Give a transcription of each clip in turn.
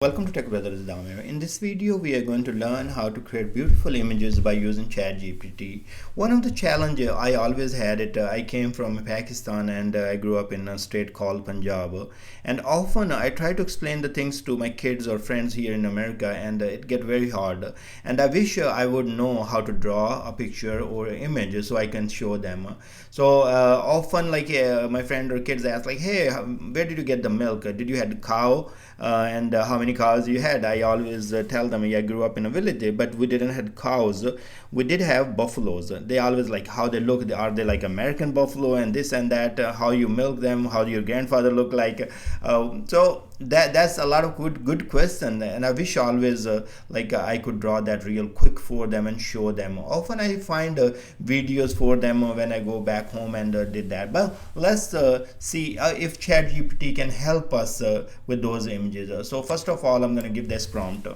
Welcome to Tech Brothers Damir. In this video, we are going to learn how to create beautiful images by using ChatGPT. One of the challenges I always had I came from Pakistan and I grew up in a state called Punjab. And often I try to explain the things to my kids or friends here in America and it get very hard. And I wish I would know how to draw a picture or image so I can show them. So often my friend or kids ask like, hey, where did you get the milk? Did you had a cow? And how many cows you had? I always tell them, yeah, I grew up in a village, but we didn't have cows. We did have buffaloes. They always like how they look. Are they like American buffalo and this and that? How you milk them? How your grandfather look like? So that's a lot of good question, and I wish always I could draw that real quick for them and show them. Often I find videos for them when I go back home and did that. But let's see if ChatGPT can help us with those images. So first of all, I'm going to give this prompt.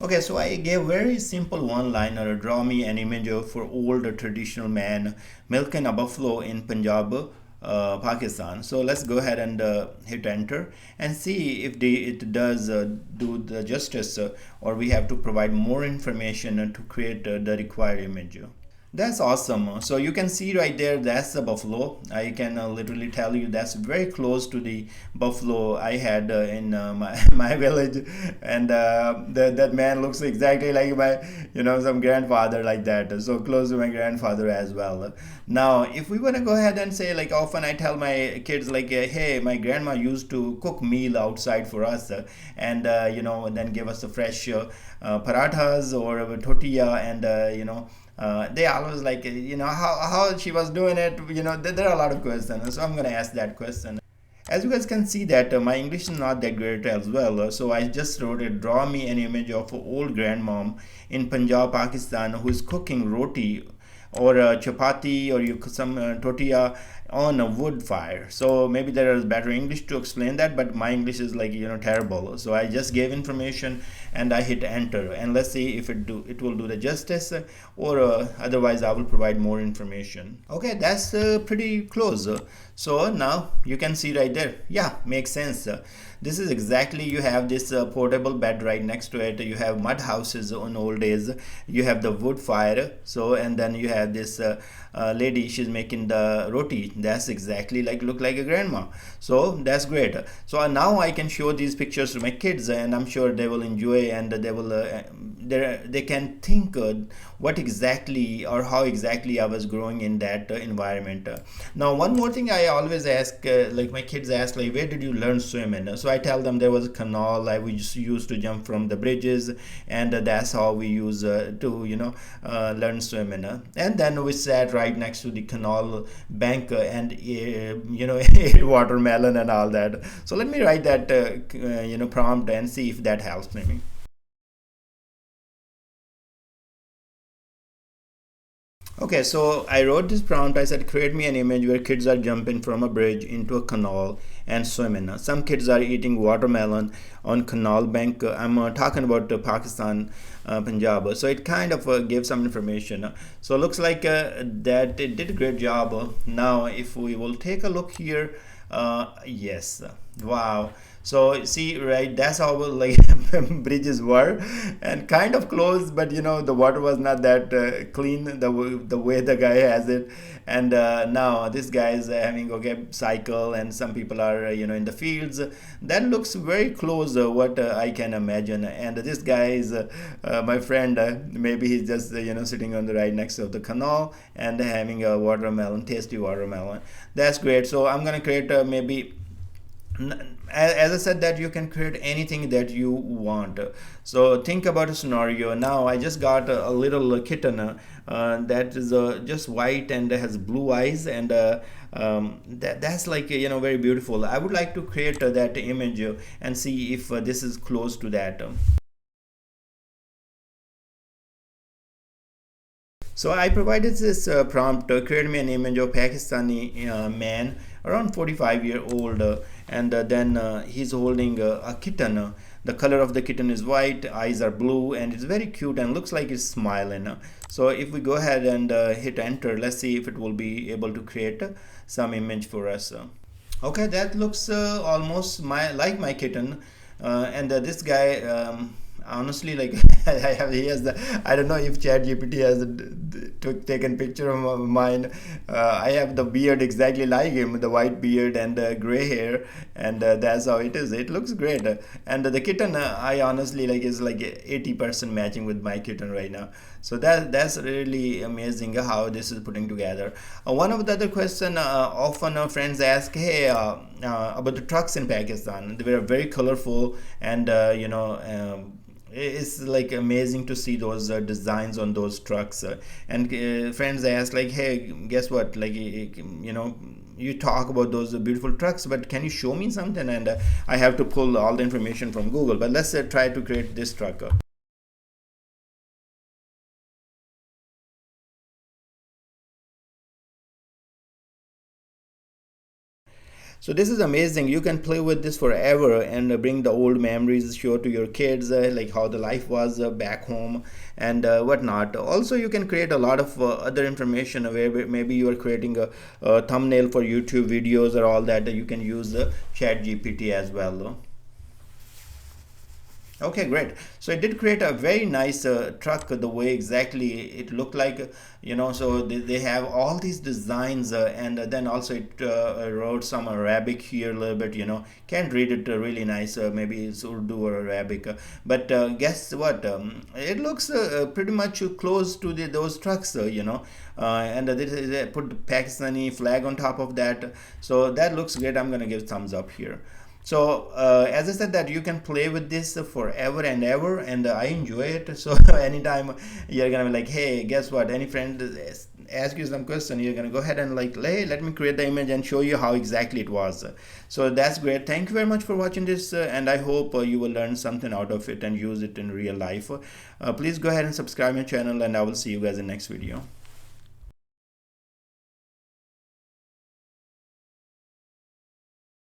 Okay, so I gave very simple one-liner, draw me an image for old traditional man milking a buffalo in Punjab, Pakistan. So let's go ahead and hit enter and see if it does do the justice or we have to provide more information to create the required image. That's awesome. So you can see right there, that's the buffalo. I can literally tell you that's very close to the buffalo I had in my village, and that man looks exactly like my some grandfather like that. So close to my grandfather as well. Now, if we want to go ahead and say like often I tell my kids like, hey, my grandma used to cook meal outside for us, and then give us the fresh parathas or tortilla and they always like how she was doing it. There are a lot of questions, so I'm going to ask that question. As you guys can see that my English is not that great as well, so I just wrote it, draw me an image of an old grandmom in Punjab, Pakistan, who is cooking roti or chapati or some tortilla on a wood fire. So maybe there is better English to explain that, but my English is terrible. So I just gave information and I hit enter, and let's see if it will do the justice, or otherwise I will provide more information. Okay, that's pretty close. So now you can see right there, yeah, makes sense. This is exactly, you have this portable bed right next to it. You have mud houses in old days. You have the wood fire. So and then you have this lady, she's making the roti. That's exactly look like a grandma. So that's great. So now I can show these pictures to my kids, and I'm sure they will enjoy, and they will they can think what exactly or how exactly I was growing in that environment. Now one more thing I always ask, like my kids ask, like, where did you learn swimming? So I tell them there was a canal. I used to jump from the bridges, and that's how we use to learn swimming. And then we sat right next to the canal bank and ate watermelon and all that. So let me write that prompt and see if that helps me. Okay, so I wrote this prompt. I said, create me an image where kids are jumping from a bridge into a canal and swimming. Some kids are eating watermelon on canal bank. I'm talking about Pakistan, Punjab. So it kind of gave some information. So it looks like that it did a great job. Now, if we will take a look here, yes, wow. So see, right, that's how bridges were, and kind of close, but the water was not that clean the way the guy has it. And now this guy is having cycle, and some people are in the fields. That looks very close what I can imagine. And this guy is my friend. Maybe he's just sitting on the right next to the canal and having a watermelon, tasty watermelon. That's great. So I'm gonna create maybe, as I said, that you can create anything that you want. So think about a scenario. Now I just got a little kitten that is just white and has blue eyes, and that's very beautiful. I would like to create that image and see if this is close to that. So I provided this prompt, create me an image of Pakistani man around 45-year-old, and then he's holding a kitten The color of the kitten is white, eyes are blue, and it's very cute and looks like it's smiling. So if we go ahead and hit enter, let's see if it will be able to create some image for us. Okay, that looks almost like my kitten, and this guy. Honestly, like he has the, I don't know if ChatGPT has taken picture of mine. I have the beard exactly like him, the white beard and gray hair, and that's how it is. It looks great, and the kitten, I honestly like is like 80% matching with my kitten right now. So that's really amazing how this is putting together. One of the other question often friends ask, hey, about the trucks in Pakistan. They were very colorful, and it's like amazing to see those designs on those trucks, and friends ask like, hey, guess what, like you talk about those beautiful trucks, but can you show me something? And I have to pull all the information from Google, but let's try to create this truck. So this is amazing. You can play with this forever and bring the old memories, show to your kids, like how the life was back home and whatnot. Also, you can create a lot of other information where maybe you are creating a thumbnail for YouTube videos or all that. You can use Chat GPT as well. Okay, great. So it did create a very nice truck, the way exactly it looked like, so they have all these designs, and then also it wrote some Arabic here a little bit, can't read it really nice, maybe it's Urdu or Arabic, but guess what? It looks pretty much close to those trucks, and they put the Pakistani flag on top of that. So that looks great. I'm going to give thumbs up here. So as I said, that you can play with this forever and ever, and I enjoy it. So anytime you're gonna be like, hey, guess what, any friend ask you some question, you're gonna go ahead and like, hey, let me create the image and show you how exactly it was. So that's great. Thank you very much for watching this, and I hope you will learn something out of it and use it in real life. Please go ahead and subscribe my channel, and I will see you guys in the next video.